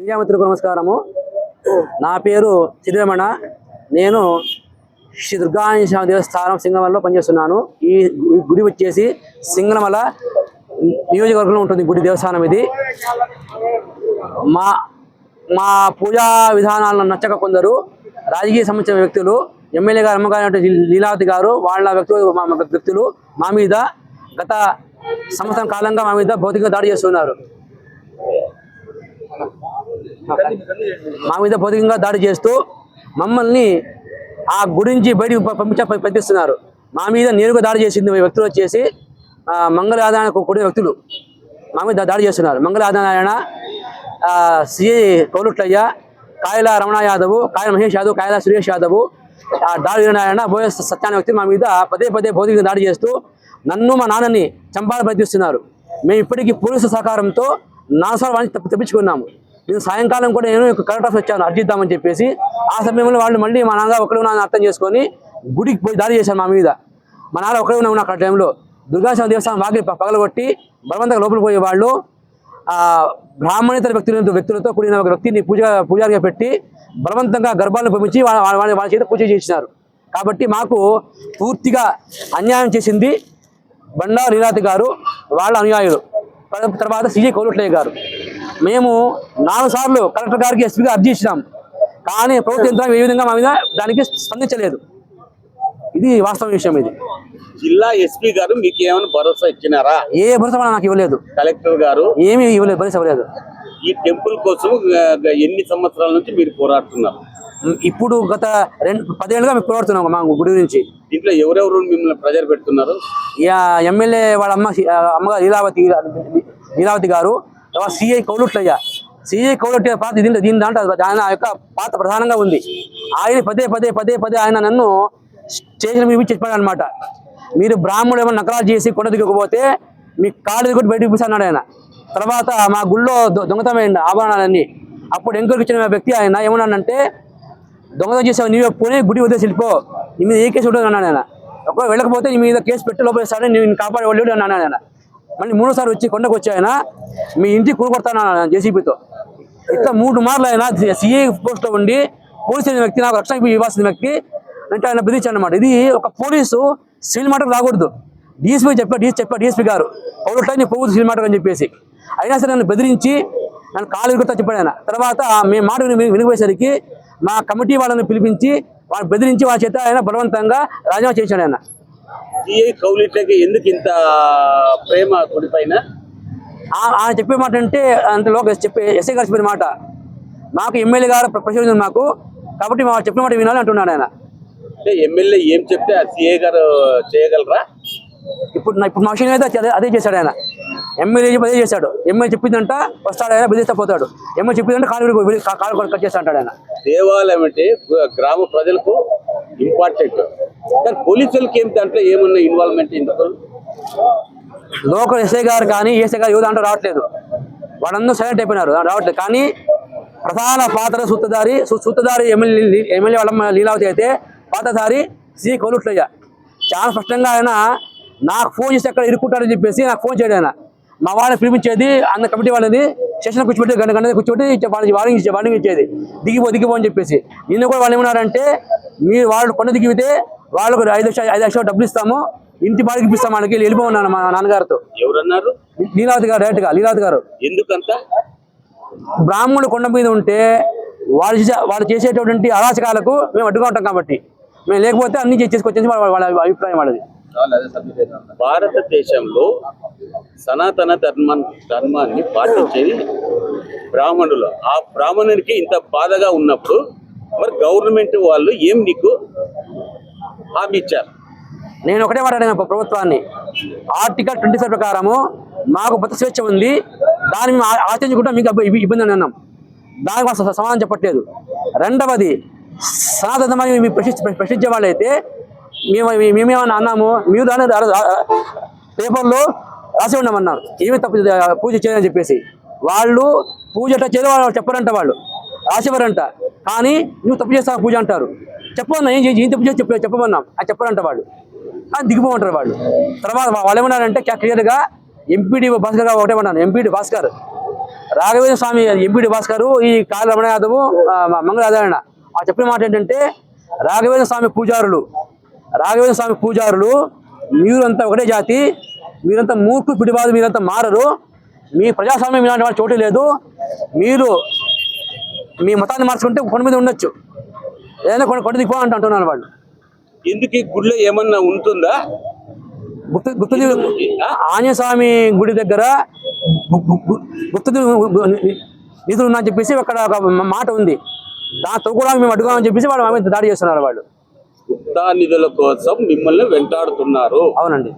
విద్యామిత్రులకు నమస్కారము. నా పేరు చిద్రమణ. నేను శ్రీ దుర్గాంజనేయ దేవస్థానం సింగమలలో పనిచేస్తున్నాను. ఈ గుడి వచ్చేసి సింగమల నియోజకవర్గంలో ఉంటుంది. గుడి దేవస్థానం ఇది. మా పూజా విధానాలను నచ్చక కొందరు రాజకీయ సంబంధించిన వ్యక్తులు, ఎమ్మెల్యే గారు అమ్మగారు లీలావతి గారు, వాళ్ళ వ్యక్తులు మా మీద గత సంవత్సరం కాలంగా మా మీద భౌతికంగా దాడి చేస్తున్నారు. మా మీద భౌతికంగా దాడి చేస్తూ మమ్మల్ని ఆ గురించి బయటికి పంపిస్తున్నారు. మా మీద నేరుగా దాడి చేసింది వ్యక్తులు వచ్చేసి మంగళ ఆదాయన కూడిన వ్యక్తులు మా మీద దాడి చేస్తున్నారు. మంగళ ఆదాయన, సిఐ కౌలుట్లయ్య, కాయల రమణ యాదవ్, కాయల మహేష్ యాదవ్, కాయల సురేష్ యాదవ్, దాడి నారాయణ, బోయ సత్యాన వ్యక్తులు మా మీద పదే భౌతికంగా దాడి చేస్తూ నన్ను మా నాన్నని చంపాలని ప్రయత్నిస్తున్నారు. మేము ఇప్పటికీ పోలీసు సహకారంతో 4 సార్లు వాళ్ళని తప్పించుకున్నాము. నేను సాయంకాలం కూడా నేను కలెక్టర్ ఆఫీస్ వచ్చాను అర్జిద్దామని చెప్పేసి. ఆ సమయంలో వాళ్ళు మళ్ళీ మా నాన్న ఒకడే ఉన్నాను అర్థం చేసుకొని గుడికి పోయి దాడి చేశారు మా మీద. మా నాన్న ఒకడే ఉన్నా ఆ టైంలో దుర్గాంజనేయ దేవస్థానం వాకి పగలగొట్టి బలవంతంగా లోపలికి పోయే వాళ్ళు బ్రాహ్మణేతర వ్యక్తులతో కూడిన ఒక వ్యక్తిని పూజారిగా పెట్టి బలవంతంగా గర్భాలను పంపించి వాళ్ళ చేత పూజ చేసినారు. కాబట్టి మాకు పూర్తిగా అన్యాయం చేసింది బండా లీలావతి గారు, వాళ్ళ అనుయాయులు, తర్వాత సిఐ కౌలుట్లయ్య గారు. మేము 4 సార్లు కలెక్టర్ గారికి, ఎస్పీగా అర్జీ ఇచ్చినాం. కానీ ప్రభుత్వ యంత్రాంగం ఏ విధంగా మా మీద దానికి స్పందించలేదు. ఇది వాస్తవ విషయం. ఇది జిల్లా ఎస్పీ గారు మీకు ఏమైనా భరోసా ఇచ్చినారా? ఏ భరోసా నాకు ఇవ్వలేదు. కలెక్టర్ గారు ఏమీ ఇవ్వలేదు, భరోసా ఇవ్వలేదు. ఈ టెంపుల్ కోసం ఎన్ని సంవత్సరాల నుంచి మీరు పోరాడుతున్నారు? ఇప్పుడు గత 10 ఏళ్ళుగా మేము పోరాడుతున్నాం మా గుడి గురించి. దీంట్లో ఎవరెవరు మిమ్మల్ని ప్రెజర్ పెడుతున్నారు? ఎమ్మెల్యే వాళ్ళ అమ్మగారు లీలావతి గారు, తర్వాత సిఐ కౌలుట్లయ్య. సిఐ కౌలుట్లయ్య పాత్ర దీని దాంట్లో ఆయన యొక్క పాత్ర ప్రధానంగా ఉంది. ఆయన పదే ఆయన నన్ను స్టేషన్ మీద చెప్పాడు అనమాట. మీరు బ్రాహ్మణులు ఏమైనా నకరాలు చేసి కొండ దిగకపోతే మీ కాళ్ళు దిగొట్టి బయటకు పిలిచాడు ఆయన. తర్వాత మా గుళ్ళో దొంగతనమైంది ఆభరణాలన్నీ. అప్పుడు ఎంక్వైరీ ఇచ్చిన వ్యక్తి ఆయన ఏమన్నానంటే, దొంగతనం చేసావు నీవే, పోనీ గుడి వదిలేసి వెళ్ళిపో, నీ మీద ఏ కేసు ఉంటుంది అన్నాడు ఆయన. ఒకవేళ వెళ్ళకపోతే నీ మీద కేసు పెట్టి లోపల వేస్తాడని నేను కాపాడేవాళ్ళు అన్నాడు ఆయన. మళ్ళీ 3వ సారి వచ్చి కొండకు వచ్చి ఆయన మీ ఇంటికి కూరుకొడతాను జేసీబీతో. ఇట్లా 3 మార్లు ఆయన సిఐ పోస్ట్లో ఉండి పోలీసు వ్యక్తి, నాకు రక్షణ ఇవ్వాల్సిన వ్యక్తి అంటే ఆయన బెదిరించాడు అనమాట. ఇది ఒక పోలీసు సివిల్ మాటకు రాకూడదు. డిఎస్పీ చెప్పాడు డిఎస్పీ గారు, పౌరుట్లా నీ పోవద్దు సివిల్ మాటకు అని చెప్పేసి. అయినా సరే నన్ను బెదిరించి నన్ను కాలు విరుగుతా చెప్పాడు ఆయన. తర్వాత మేము మాట వినిపోయేసరికి మా కమిటీ వాళ్ళని పిలిపించి వాళ్ళు బెదిరించి వాళ్ళ చేత ఆయన బలవంతంగా రాజీనామా చేశాడు ఆయన. సిఐ కౌలుట్లకి ఎందుకు ఇంత ప్రేమ గుడి పైన? ఆయన చెప్పే మాట అంటే అంతలో చెప్పే ఎస్ఐ గారు చెప్పిన మాట, మాకు ఎమ్మెల్యే గారు ప్రశ్నించారు మాకు, కాబట్టి మా చెప్పిన మాట వినాలి అంటున్నాడు ఆయన. అంటే ఎమ్మెల్యే ఏం చెప్తే ఆ సిఐ గారు చేయగలరా? ఇప్పుడు మా విషయం అయితే అదే చేశాడు ఆయన. ఎమ్మెల్యే చెప్పి అదే చేశాడు. ఎమ్మెల్యే చెప్పిందంట వస్తాడు ఆయన, బెదిరిస్తా పోతాడు. ఎమ్మెల్యే చెప్పిందంటే కాలు కట్ చేస్తా అంటాడు ఆయన. దేవాలయం అంటే గ్రామ ప్రజలకు ఇంపార్టెంట్, కానీ పోలీసులకి ఏం దాంట్లో ఏమన్నా ఇన్వాల్వ్మెంట్ ఎందుకు? లోకల్ ఎస్ఐ గారు కానీ ఏసఐ గారు యువత అంటే రావట్లేదు. వాళ్ళందరూ సైలెంట్ అయిపోయినారు, రావట్లేదు. కానీ ప్రధాన పాత్ర సూత్రధారి ఎమ్మెల్యే వాళ్ళ లీలావతి అయితే పాత్రధారి సిఐ కౌలుట్లయ్య. చాలా స్పష్టంగా ఆయన నాకు ఫోన్ చేసి ఎక్కడ ఇరుక్కుంటారని చెప్పేసి నాకు ఫోన్ చేయడు ఆయన. మా వాళ్ళని పిలిపించేది, అందరి కమిటీ వాళ్ళని స్టేషన్ కూర్చోబెట్టి గంట కూర్చోబెట్టి వాళ్ళకి వార్నింగ్ ఇచ్చేది, దిగిపో అని చెప్పేసి. నిన్న కూడా వాళ్ళు ఏమన్నారంటే, మీరు వాళ్ళు కొండ దిగితే వాళ్ళకు 5 లక్షలు డబ్బులు ఇస్తాము, ఇంటి బాడికి ఇప్పిస్తాం, వాళ్ళకి వెళ్ళిపోన్నాను మా నాన్నగారితో. ఎవరన్నారు? లీలావతి గారు, డైరెక్ట్గా లీలావతి గారు. ఎందుకంత? బ్రాహ్మణుడు కొండ మీద ఉంటే వాళ్ళు చేసేటటువంటి అరాచకాలకు మేము అడ్డుగా ఉంటాం కాబట్టి, మేము లేకపోతే అన్ని చేసుకొచ్చేసి వాళ్ళ అభిప్రాయం వాళ్ళది. భారతదేశంలో సనాతన ధర్మాన్ని పాటించేది బ్రాహ్మణులు. ఆ బ్రాహ్మణునికి ఇంత బాధగా ఉన్నప్పుడు మరి గవర్నమెంట్ వాళ్ళు ఏం నీకు హామీ ఇచ్చారు? నేను ఒకటే మాట్లాడాను ప్రభుత్వాన్ని, ఆర్టికల్ 27 ప్రకారము మాకు మత స్వేచ్ఛ ఉంది, దాన్ని మేము ఆచరించుకుంటాం, మీకు ఇబ్బంది అని అన్నాం. దానికి మాకు సమాధానం చెప్పట్లేదు. రెండవది, సనాతన ధర్మాన్ని ప్రశ్నించే వాళ్ళైతే మేమేమన్నా అన్నాము, మీరు దాన్ని పేపర్లో రాసి ఉన్నామన్నారు, ఏమీ తప్పు పూజ చేయాలని చెప్పేసి. వాళ్ళు పూజ చేయడం వాళ్ళు చెప్పారంట, వాళ్ళు రాసేవారంట. కానీ నువ్వు తప్పు చేస్తావు పూజ అంటారు. చెప్పమన్నా ఏం తప్పు చేసి చెప్పమన్నాం, అది చెప్పారంట వాళ్ళు. దిగిపోమంటారు వాళ్ళు. తర్వాత వాళ్ళు ఏమన్నారంటే క్లియర్గా ఎంపీడీ భాస్కర్ గారు ఒకటే అన్నాను, ఎంపీడీ భాస్కర్ రాఘవేంద్ర స్వామి ఎంపీడి భాస్కర్ ఈ కాళ రమణ యాదవ్ మంగళ ఆదరణ ఆ చెప్పిన మాట ఏంటంటే రాఘవేంద్ర స్వామి పూజారులు మీరంతా ఒకటే జాతి, మీరంతా మూర్ఖు పిడిబాదు, మీరంతా మారరు, మీ ప్రజాస్వామ్యం ఇలాంటి వాళ్ళు చోటు లేదు, మీరు మీ మతాన్ని మార్చుకుంటే కొండ మీద ఉండొచ్చు, ఏదైనా కొండ దిగిపో అంటున్నారు వాళ్ళు. ఎందుకు ఈ గుడిలో ఏమన్నా ఉంటుందా? గుప్త ఆంజనేయ స్వామి గుడి దగ్గర గుప్త నిధులు ఉన్నా అని చెప్పేసి అక్కడ ఒక మాట ఉంది, దాంతో కూడా మేము అడ్డుకోమని చెప్పేసి వాళ్ళు దాడి చేస్తున్నారు వాళ్ళు. గుప్తా నిధుల కోసం మిమ్మల్ని వెంటాడుతున్నారు. అవునండి.